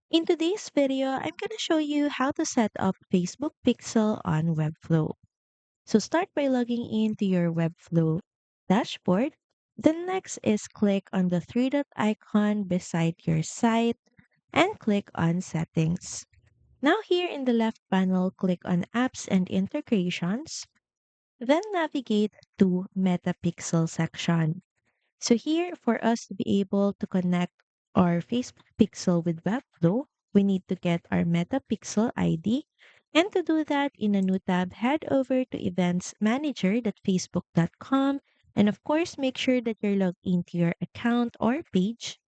In today's video, I'm going to show you how to set up Facebook Pixel on Webflow. So start by logging into your Webflow dashboard. Then next is click on the three dot icon beside your site and click on Settings. Now here in the left panel, click on Apps and Integrations. Then navigate to Metapixel section. So here, for us to be able to connect our Facebook pixel with Webflow, we need to get our Meta Pixel ID. And to do that, in a new tab, head over to eventsmanager.facebook.com. And of course, make sure that you're logged into your account or page.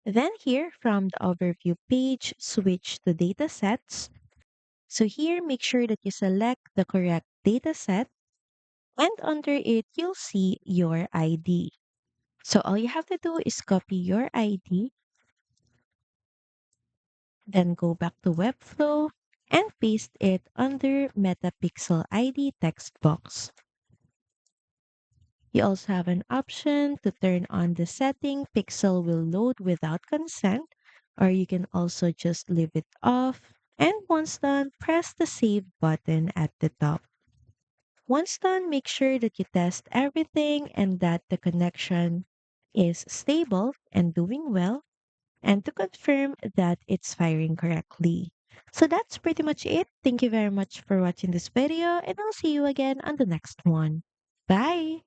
Then here, from the overview page, switch to datasets. So here, make sure that you select the correct dataset. And under it, you'll see your ID. So all you have to do is copy your ID, then go back to Webflow and paste it under Metapixel ID text box. You also have an option to turn on the setting Pixel will load without consent, or you can also just leave it off. And once done, press the save button at the top. Once done, make sure that you test everything and that the connection is stable and doing well and to confirm that it's firing correctly. So that's pretty much it. Thank you very much for watching this video, and I'll see you again on the next one. Bye!